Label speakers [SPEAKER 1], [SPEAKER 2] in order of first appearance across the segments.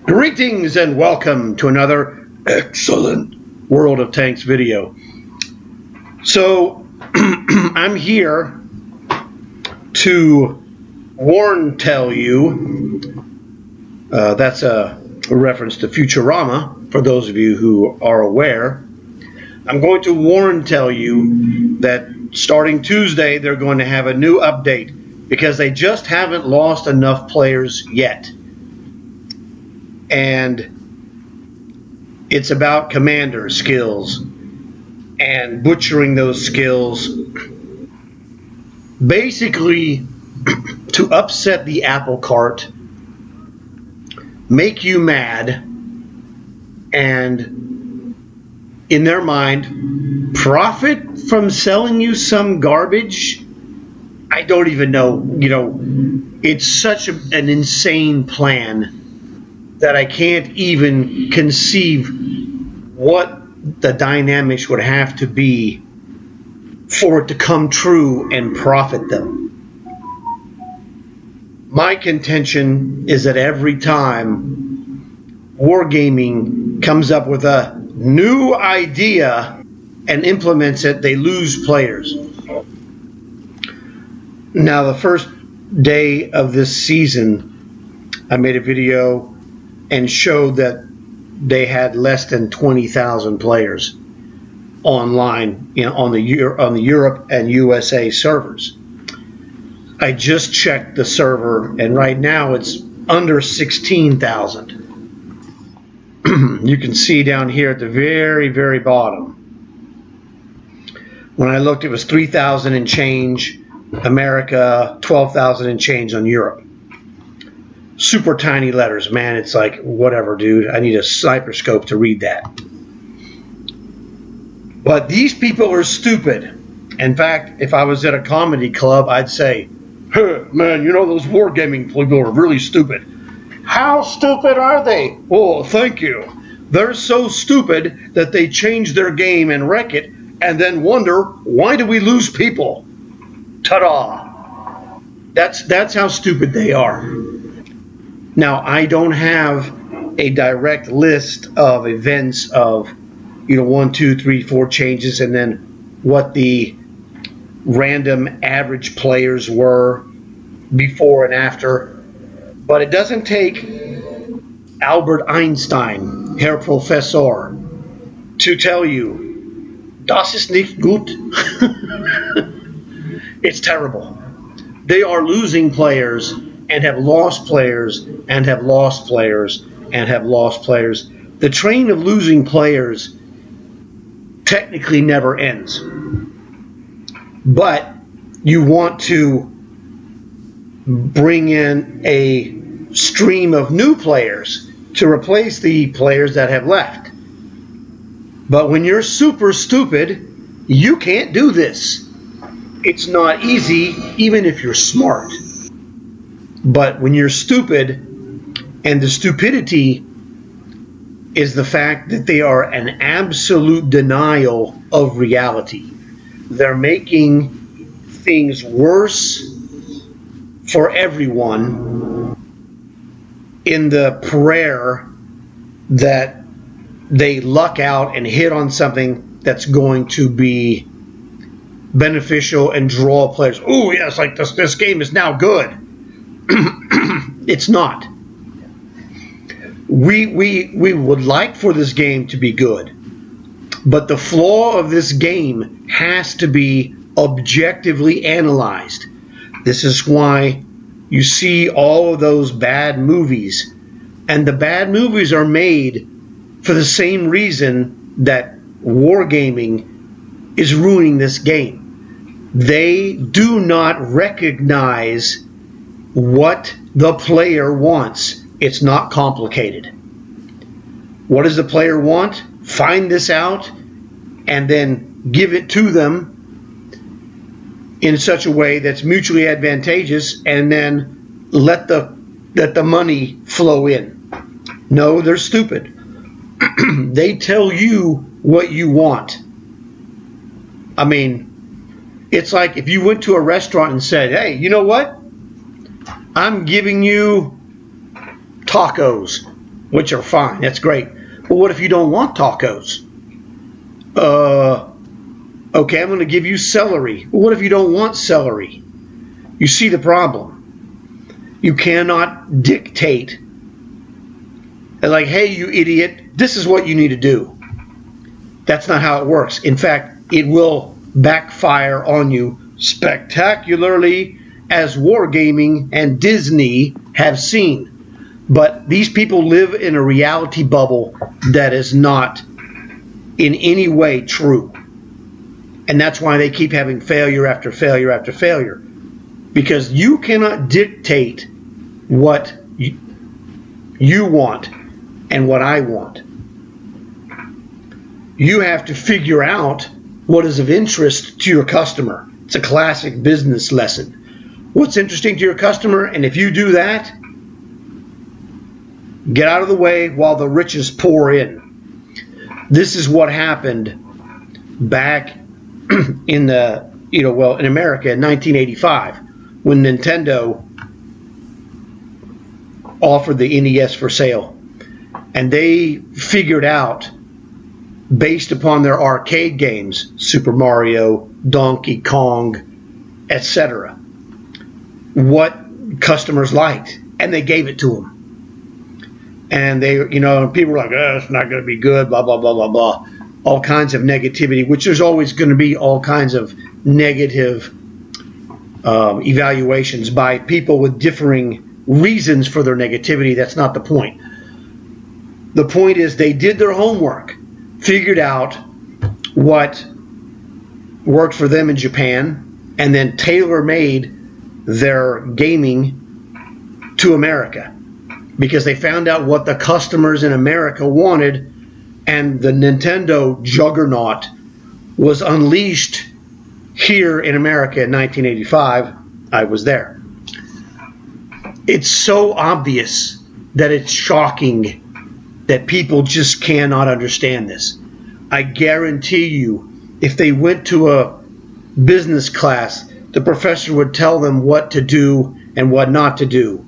[SPEAKER 1] Greetings and welcome to another excellent World of Tanks video. So I'm here to tell you, that's a reference to Futurama, for those of you who are aware. I'm going to tell you that starting Tuesday they're going to have a new update because they just haven't lost enough players yet. And it's about commander skills and butchering those skills, basically to upset the apple cart, make you mad, and in their mind profit from selling you some garbage. I don't even know, it's such an insane plan that I can't even conceive what the dynamics would have to be for it to come true and profit them. My contention is that every time Wargaming comes up with a new idea and implements it, they lose players. Now, the first day of this season, I made a video and showed that they had less than 20,000 players online, on the Europe and USA servers. I just checked the server, and right now it's under 16,000. You can see down here at the very, very bottom. When I looked, it was 3,000 and change America, 12,000 and change on Europe. Super tiny letters, man. It's like, whatever, dude. I need a sniper scope to read that. But these people are stupid. In fact, if I was at a comedy club, I'd say, hey, man, those Wargaming people are really stupid. How stupid are they? Oh, thank you. They're so stupid that they change their game and wreck it and then wonder, why do we lose people? Ta-da. That's how stupid they are. Now, I don't have a direct list of events of, 1, 2, 3, 4 changes, and then what the random average players were before and after. But it doesn't take Albert Einstein, Herr Professor, to tell you, das ist nicht gut. It's terrible. They are losing players and have lost players and have lost players and have lost players. The train of losing players technically never ends. But you want to bring in a stream of new players to replace the players that have left. But when you're super stupid, you can't do this. It's not easy, even if you're smart. But when you're stupid, and the stupidity is the fact that they are an absolute denial of reality. They're making things worse for everyone in the prayer that they luck out and hit on something that's going to be beneficial and draw players. Oh, yes, like this game is now good. It's not. We would like for this game to be good, but the flaw of this game has to be objectively analyzed. This is why you see all of those bad movies, and the bad movies are made for the same reason that Wargaming is ruining this game. They do not recognize what the player wants. It's not complicated. What does the player want? Find this out and then give it to them in such a way that's mutually advantageous, and then let the money flow in. No, they're stupid. They tell you what you want. I mean, it's like if you went to a restaurant and said, hey, you know what? I'm giving you tacos. which are fine. That's great. But what if you don't want tacos? Okay, I'm going to give you celery. What if you don't want celery? You see the problem. You cannot dictate, like, hey, you idiot, this is what you need to do. That's not how it works. In fact, it will backfire on you spectacularly, as Wargaming and Disney have seen. But these people live in a reality bubble that is not in any way true. And that's why they keep having failure after failure after failure. Because you cannot dictate what you want and what I want. You have to figure out what is of interest to your customer. It's a classic business lesson. What's interesting to your customer, and if you do that, get out of the way while the riches pour in. This is what happened back in the, in America in 1985 when Nintendo offered the NES for sale. And they figured out, based upon their arcade games, Super Mario, Donkey Kong, etc., what customers liked, and they gave it to them. And they, people were like, oh, it's not going to be good, blah, blah, blah, blah, blah. All kinds of negativity, which there's always going to be all kinds of negative evaluations by people with differing reasons for their negativity. That's not the point. The point is they did their homework, figured out what worked for them in Japan, and then tailor-made their gaming to America, because they found out what the customers in America wanted, and the Nintendo juggernaut was unleashed here in America in 1985. I was there. It's so obvious that it's shocking that people just cannot understand this. I guarantee you, if they went to a business class, the professor would tell them what to do and what not to do.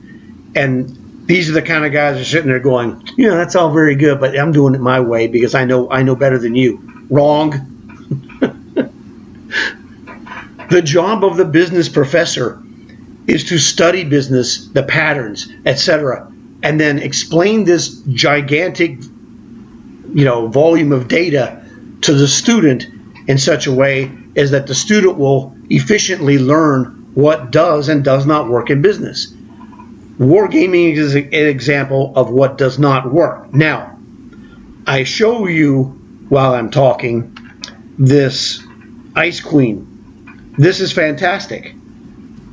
[SPEAKER 1] And these are the kind of guys that are sitting there going, that's all very good, but I'm doing it my way because I know better than you. Wrong. The job of the business professor is to study business, the patterns, etc., and then explain this gigantic, volume of data to the student in such a way as that the student will efficiently learn what does and does not work in business. Wargaming is an example of what does not work. Now, I show you while I'm talking this Ice Queen. This is fantastic.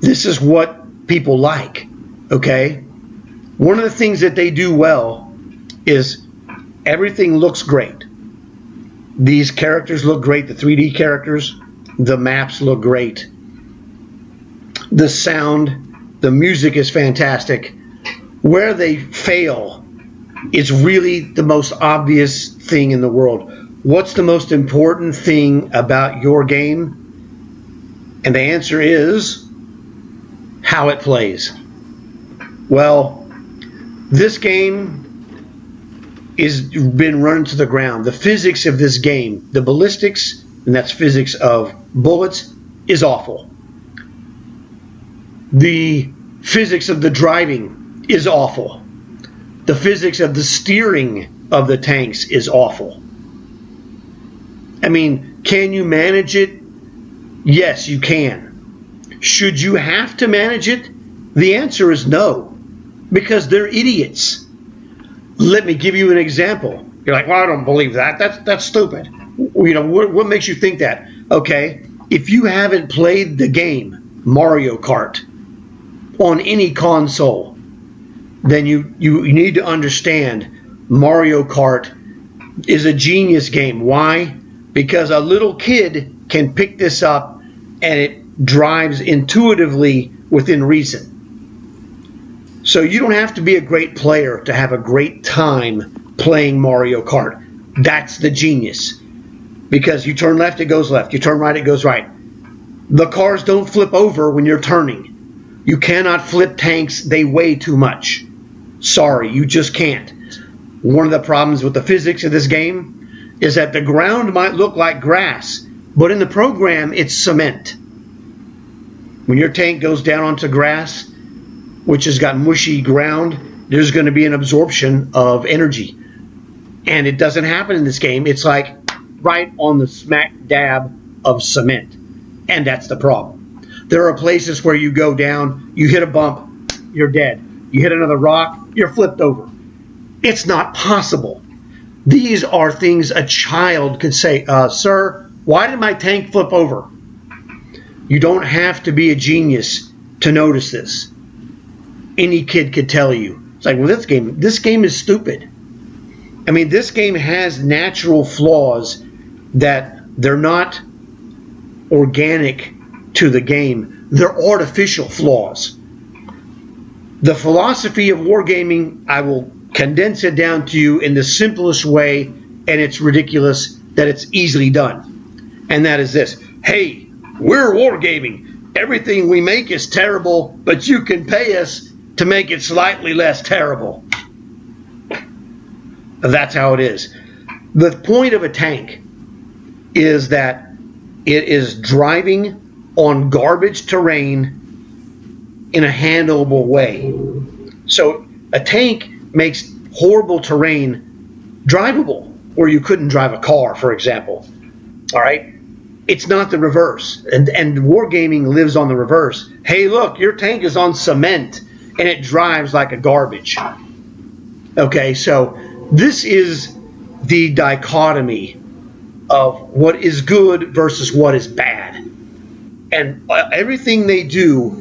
[SPEAKER 1] This is what people like, okay? One of the things that they do well is everything looks great. These characters look great, the 3D characters. The maps look great. The sound, the music is fantastic. Where they fail is really the most obvious thing in the world. What's the most important thing about your game? And the answer is how it plays. Well, this game is been run to the ground. The physics of this game, the ballistics, and that's physics of bullets, is awful. The physics of the driving is awful. The physics of the steering of the tanks is awful. I mean, can you manage it? Yes, you can. Should you have to manage it? The answer is no, because they're idiots. Let me give you an example. You're like, well, I don't believe that. That's stupid. What makes you think that? Okay, if you haven't played the game Mario Kart on any console, then you need to understand Mario Kart is a genius game. Why? Because a little kid can pick this up and it drives intuitively within reason. So you don't have to be a great player to have a great time playing Mario Kart. That's the genius. Because you turn left, it goes left. You turn right, it goes right. The cars don't flip over when you're turning. You cannot flip tanks. They weigh too much. Sorry, you just can't. One of the problems with the physics of this game is that the ground might look like grass, but in the program it's cement. When your tank goes down onto grass, which has got mushy ground, there's going to be an absorption of energy. And it doesn't happen in this game. It's like right on the smack dab of cement. And that's the problem. There are places where you go down, you hit a bump, you're dead. You hit another rock, you're flipped over. It's not possible. These are things a child could say, sir, why did my tank flip over? You don't have to be a genius to notice this. Any kid could tell you. It's like, well, this game is stupid. I mean, this game has natural flaws that they're not organic to the game. They're artificial flaws. The philosophy of wargaming, I will condense it down to you in the simplest way, and it's ridiculous that it's easily done. And that is this. Hey, we're wargaming. Everything we make is terrible, but you can pay us to make it slightly less terrible. That's how it is. The point of a tank is that it is driving on garbage terrain in a handleable way. So a tank makes horrible terrain drivable, where you couldn't drive a car, for example. All right? It's not the reverse. And wargaming lives on the reverse. Hey, look, your tank is on cement and it drives like a garbage. Okay, so this is the dichotomy of what is good versus what is bad. And everything they do,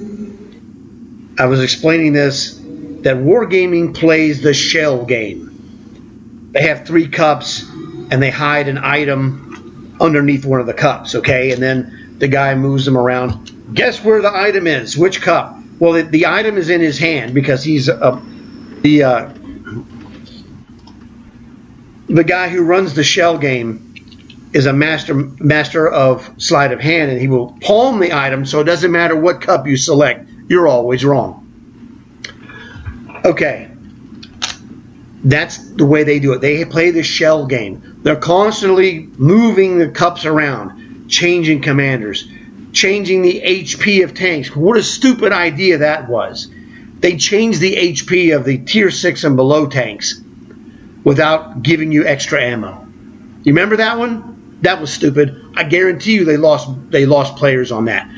[SPEAKER 1] I was explaining this, that wargaming plays the shell game. They have 3 cups and they hide an item underneath one of the cups, okay? And then the guy moves them around. Guess where the item is? Which cup? Well, the item is in his hand because he's the guy who runs the shell game is a master of sleight of hand, and he will palm the item, so it doesn't matter what cup you select, you're always wrong. Okay, that's the way they do it. They play the shell game. They're constantly moving the cups around, changing commanders, changing the HP of tanks. What a stupid idea that was. They changed the HP of the tier 6 and below tanks without giving you extra ammo. You remember that one? That was stupid. I guarantee you they lost players on that.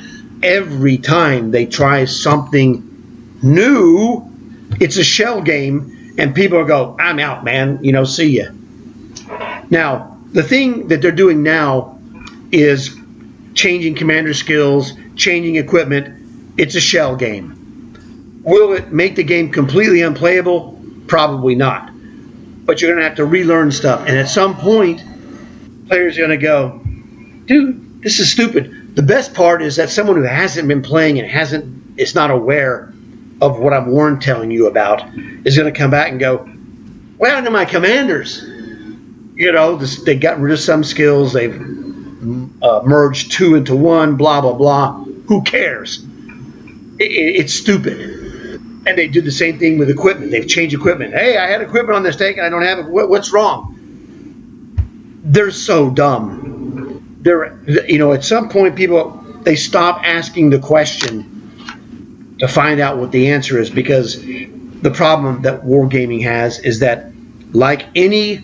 [SPEAKER 1] Every time they try something new, it's a shell game, and people go, I'm out, man. You know, see ya. Now, the thing that they're doing now is changing commander skills, changing equipment. It's a shell game. Will it make the game completely unplayable? Probably not. But you're going to have to relearn stuff. And at some point, players are going to go, dude, this is stupid. The best part is that someone who hasn't been playing and is not aware of what I'm telling you about is going to come back and go, what happened to my commanders? You know, they got rid of some skills. They've merged 2 into 1, blah, blah, blah. Who cares? It's stupid. And they do the same thing with equipment. They've changed equipment. Hey, I had equipment on this tank and I don't have it. What's wrong? They're so dumb. At some point, they stop asking the question to find out what the answer is, because the problem that wargaming has is that, like any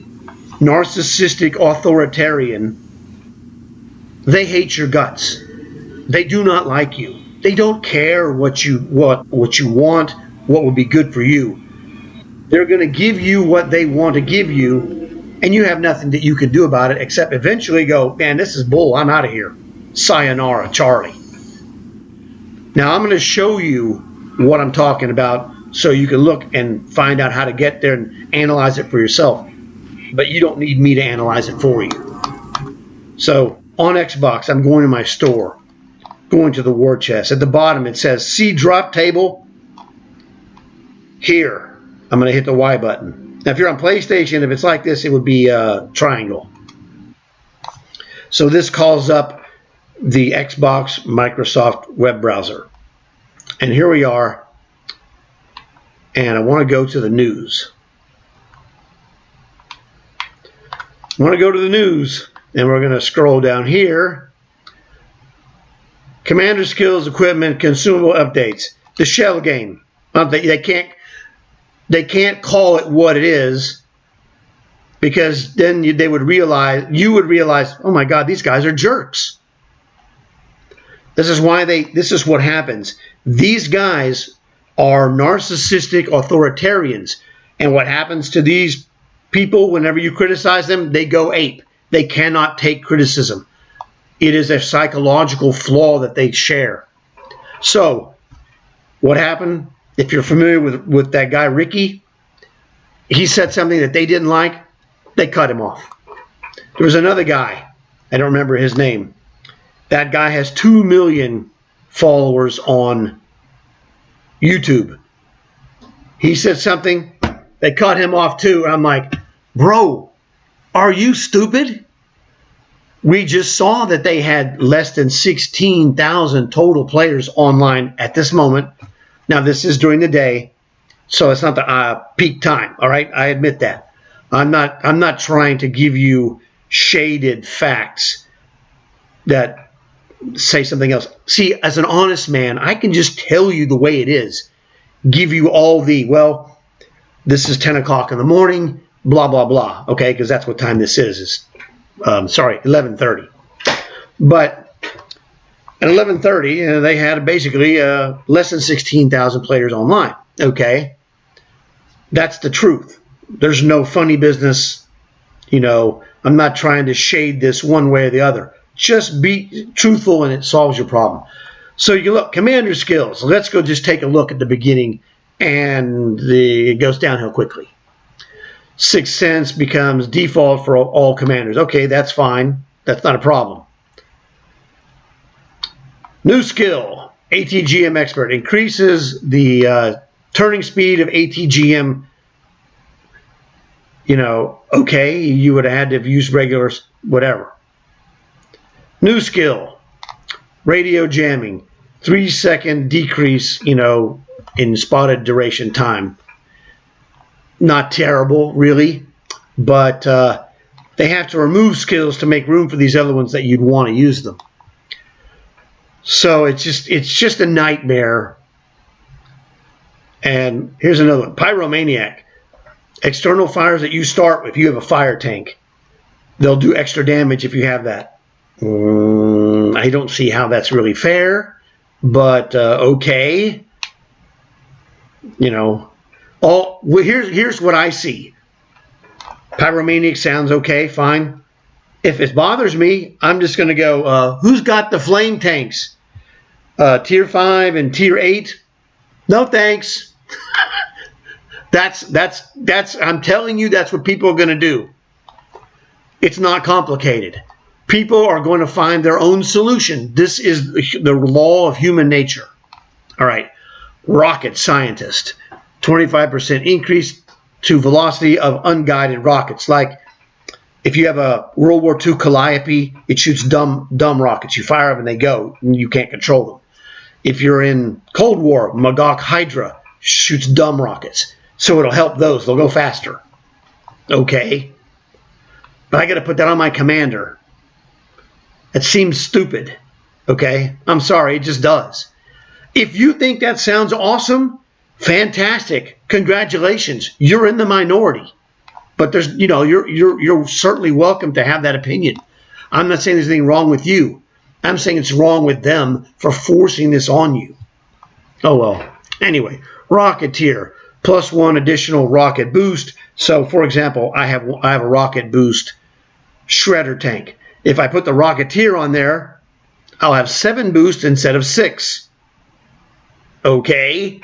[SPEAKER 1] narcissistic authoritarian, they hate your guts. They do not like you. They don't care what you want, what would be good for you. They're going to give you what they want to give you, and you have nothing that you can do about it except eventually go, man, this is bull. I'm out of here. Sayonara, Charlie. Now, I'm going to show you what I'm talking about so you can look and find out how to get there and analyze it for yourself. But you don't need me to analyze it for you. So, on Xbox, I'm going to my store, going to the war chest. At the bottom, it says, see drop table. Here, I'm going to hit the Y button. Now, if you're on PlayStation, if it's like this, it would be triangle. So this calls up the Xbox Microsoft web browser. And here we are. And I want to go to the news. want to go to the news, and we're going to scroll down here. Commander skills, equipment, consumable updates. The shell game. They can't call it what it is, because then you would realize, oh my God, these guys are jerks. This is what happens. These guys are narcissistic authoritarians. And what happens to these people whenever you criticize them? They go ape. They cannot take criticism. It is a psychological flaw that they share. So, what happened? If you're familiar with that guy, Ricky, he said something that they didn't like. They cut him off. There was another guy. I don't remember his name. That guy has 2 million followers on YouTube. He said something. They cut him off too. And I'm like, bro, are you stupid? We just saw that they had less than 16,000 total players online at this moment. Now, this is during the day, so it's not the peak time. All right, I admit that. I'm not trying to give you shaded facts that say something else. See, as an honest man, I can just tell you the way it is. Give you all the, well, this is 10 o'clock in the morning, blah, blah, blah. Okay, because that's what time this is 11:30. But at 11:30, they had basically less than 16,000 players online. Okay, that's the truth. There's no funny business. I'm not trying to shade this one way or the other. Just be truthful and it solves your problem. So you look, commander skills. Let's go just take a look at the beginning, and it goes downhill quickly. Sixth Sense becomes default for all commanders. Okay, that's fine. That's not a problem. New skill, ATGM Expert. Increases the turning speed of ATGM. Okay, you would have had to have used regular whatever. New skill, radio jamming. 3-second decrease, in spotted duration time. Not terrible, really, but they have to remove skills to make room for these other ones that you'd want to use them. So it's just a nightmare. And here's another one, Pyromaniac. External fires that you start if you have a fire tank. They'll do extra damage if you have that. I don't see how that's really fair, but okay. Here's what I see. Pyromaniac sounds okay, fine. If it bothers me, I'm just going to go, who's got the flame tanks? Tier 5 and Tier 8? No thanks. I'm telling you, that's what people are going to do. It's not complicated. People are going to find their own solution. This is the law of human nature. All right. Rocket scientist. 25% increase to velocity of unguided rockets. Like if you have a World War II Calliope, it shoots dumb rockets. You fire them and they go, and you can't control them. If you're in Cold War, Magog Hydra shoots dumb rockets. So it'll help those. They'll go faster. Okay. But I got to put that on my commander. It seems stupid. Okay? I'm sorry, it just does. If you think that sounds awesome, fantastic. Congratulations. You're in the minority. But there's, you're certainly welcome to have that opinion. I'm not saying there's anything wrong with you. I'm saying it's wrong with them for forcing this on you. Oh well. Anyway, Rocketeer, +1 additional rocket boost. So, for example, I have a rocket boost shredder tank. If I put the Rocketeer on there, I'll have 7 boosts instead of 6. Okay.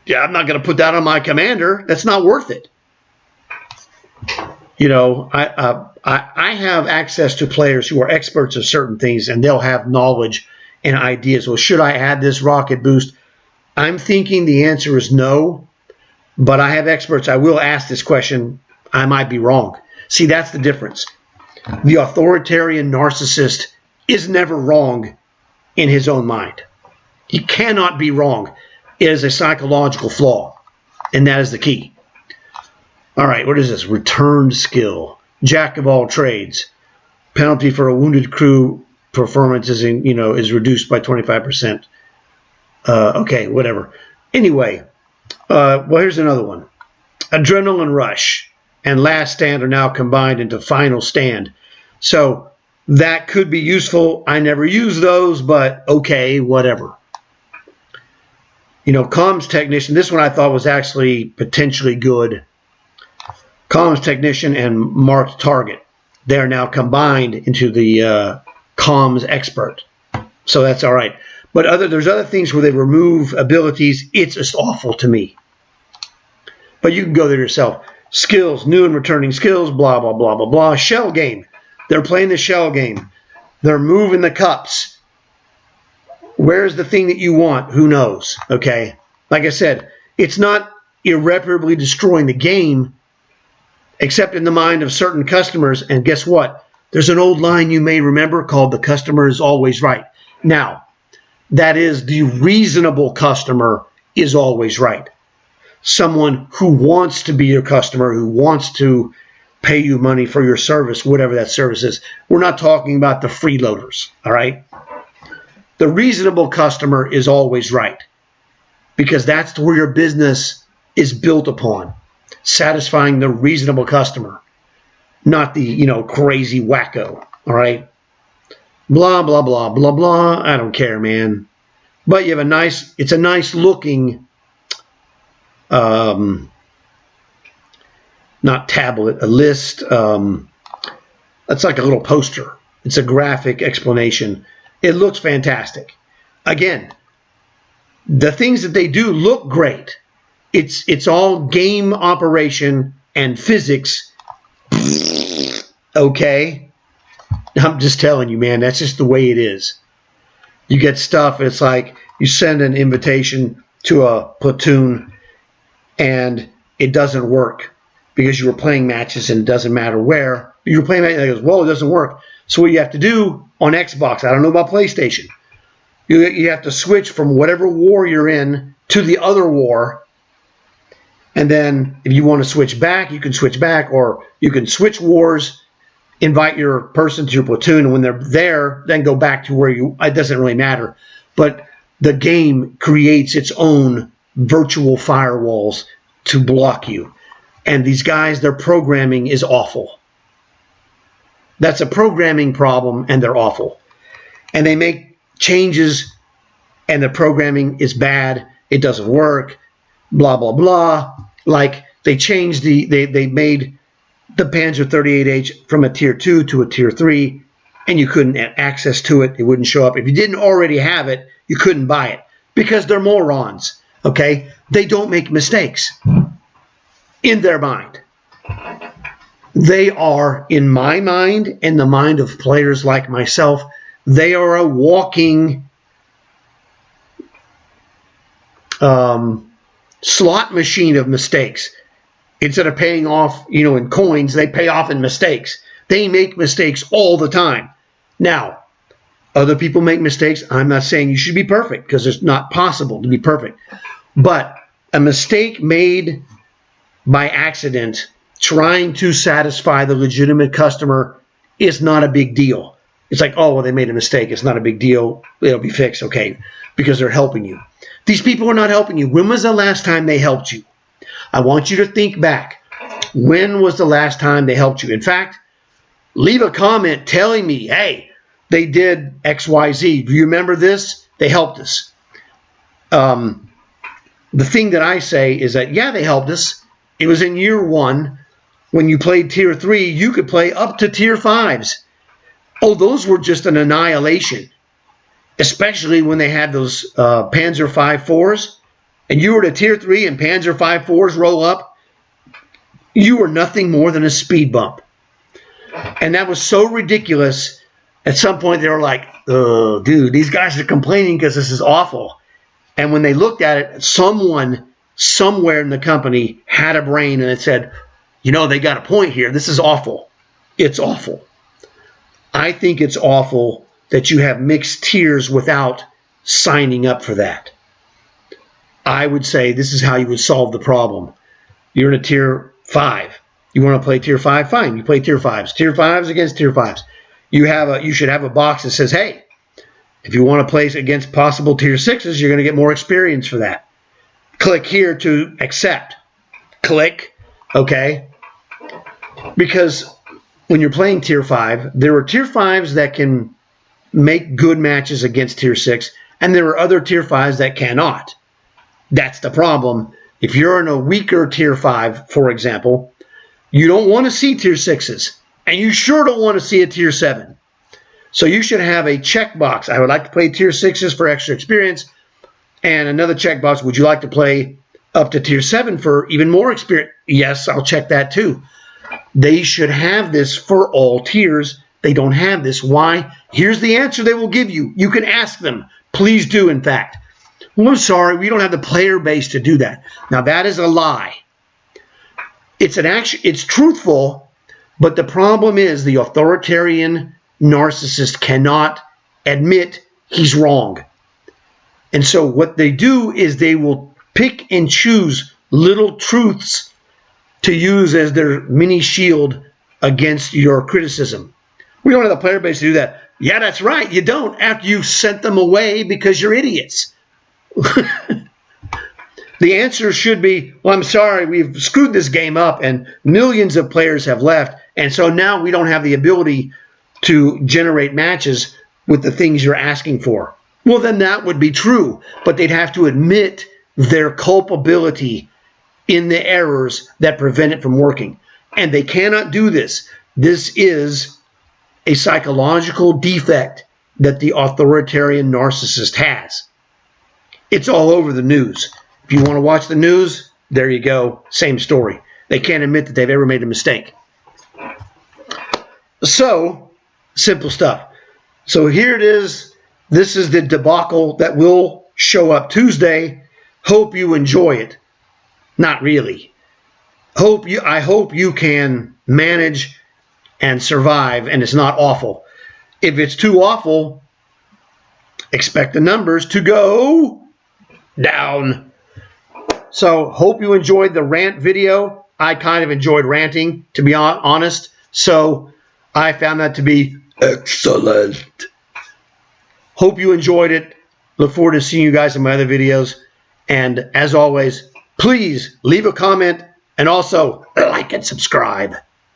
[SPEAKER 1] Yeah, I'm not going to put that on my commander. That's not worth it. I have access to players who are experts of certain things, and they'll have knowledge and ideas. Well, should I add this rocket boost? I'm thinking the answer is no, but I have experts. I will ask this question. I might be wrong. See, that's the difference. The authoritarian narcissist is never wrong in his own mind. He cannot be wrong. It is a psychological flaw, and that is the key. All right, what is this? Returned skill. jack of all trades. Penalty for a wounded crew performance is reduced by 25%. Okay, whatever. Anyway, well, here's another one. Adrenaline Rush and Last Stand are now combined into Final Stand. So that could be useful. I never use those, but okay, whatever. Comms Technician, this one I thought was actually potentially good. Comms Technician and Marked Target. They are now combined into the Comms Expert. So that's all right. But there's other things where they remove abilities. It's just awful to me. But you can go there yourself. Skills, new and returning skills, blah, blah, blah, blah, blah. Shell game. They're playing the shell game. They're moving the cups. Where's the thing that you want? Who knows? Okay. Like I said, it's not irreparably destroying the game, except in the mind of certain customers. And guess what? There's an old line you may remember called "the customer is always right." Now, that is, the reasonable customer is always right. Someone who wants to be your customer, who wants to pay you money for your service, whatever that service is. We're not talking about the freeloaders, all right? The reasonable customer is always right, because that's where your business is built upon, satisfying the reasonable customer, not the, crazy wacko, all right? Blah, blah, blah, blah, blah. I don't care, man. But you have it's a nice looking, not tablet, a list. It's like a little poster. It's a graphic explanation. It looks fantastic. Again, the things that they do look great. It's all game operation and physics. Okay. I'm just telling you, man, that's just the way it is. You get stuff, it's like you send an invitation to a platoon and it doesn't work because you were playing matches and it doesn't matter where. You were playing matches and it goes, well, it doesn't work. So what you have to do on Xbox, I don't know about PlayStation, you have to switch from whatever war you're in to the other war. And then if you want to switch back, you can switch back, or you can switch wars, invite your person to your platoon, and when they're there, then go back to where it doesn't really matter. But the game creates its own virtual firewalls to block you. And these guys, their programming is awful. That's a programming problem, and they're awful. And they make changes, and the programming is bad. It doesn't work, blah, blah, blah. Like they changed they made the Panzer 38H from a tier 2 to a tier 3, and you couldn't have access to it. It wouldn't show up. If you didn't already have it, you couldn't buy it because they're morons, okay? They don't make mistakes in their mind. They are, in my mind, and the mind of players like myself, they are a walking slot machine of mistakes. Instead of paying off, in coins, they pay off in mistakes. They make mistakes all the time. Now, other people make mistakes. I'm not saying you should be perfect, because it's not possible to be perfect. But a mistake made by accident, trying to satisfy the legitimate customer, is not a big deal. It's like, oh, well, they made a mistake. It's not a big deal. It'll be fixed, okay, because they're helping you. These people are not helping you. When was the last time they helped you? I want you to think back. When was the last time they helped you? In fact, leave a comment telling me, hey, they did X, Y, Z. Do you remember this? They helped us. The thing that I say is that, yeah, they helped us. It was in year 1. When you played tier 3, you could play up to tier 5s. Oh, those were just an annihilation. Especially when they had those Panzer 5.4s. And you were at tier 3 and Panzer 5.4s roll up, you were nothing more than a speed bump. And that was so ridiculous. At some point they were like, oh, dude, these guys are complaining because this is awful. And when they looked at it, someone somewhere in the company had a brain and it said, they got a point here. This is awful. It's awful. I think it's awful that you have mixed tiers without signing up for that. I would say this is how you would solve the problem. You're in a tier 5. You want to play tier 5? Fine, you play tier 5s. Tier 5s against tier 5s. You should have a box that says, hey, if you want to play against possible tier 6s, you're going to get more experience for that. Click here to accept. Click, okay? Because when you're playing tier 5, there are tier 5s that can make good matches against tier 6, and there are other tier 5s that cannot. That's the problem. If you're in a weaker tier 5, for example, you don't want to see tier 6s, and you sure don't want to see a tier 7. So you should have a checkbox. I would like to play tier 6s for extra experience, and another checkbox, would you like to play up to tier 7 for even more experience? Yes, I'll check that too. They should have this for all tiers. They don't have this. Why? Here's the answer they will give you. You can ask them. Please do, in fact. Well, I'm sorry, we don't have the player base to do that. Now, that is a lie. It's truthful, but the problem is the authoritarian narcissist cannot admit he's wrong. And so what they do is they will pick and choose little truths to use as their mini shield against your criticism. We don't have the player base to do that. Yeah, that's right. You don't, after you've sent them away because you're idiots. The answer should be, well, I'm sorry, we've screwed this game up and millions of players have left, and so now we don't have the ability to generate matches with the things you're asking for. Well, then that would be true, but they'd have to admit their culpability in the errors that prevent it from working. And they cannot do this. This is a psychological defect that the authoritarian narcissist has. It's all over the news. If you want to watch the news, there you go. Same story. They can't admit that they've ever made a mistake. So, simple stuff. So here it is. This is the debacle that will show up Tuesday. Hope you enjoy it. Not really. I hope you can manage and survive and it's not awful. If it's too awful, expect the numbers to go down. So hope you enjoyed the rant video. I kind of enjoyed ranting, to be honest. So I found that to be excellent. Hope you enjoyed it. Look forward to seeing you guys in my other videos. And as always, please leave a comment and also like and subscribe.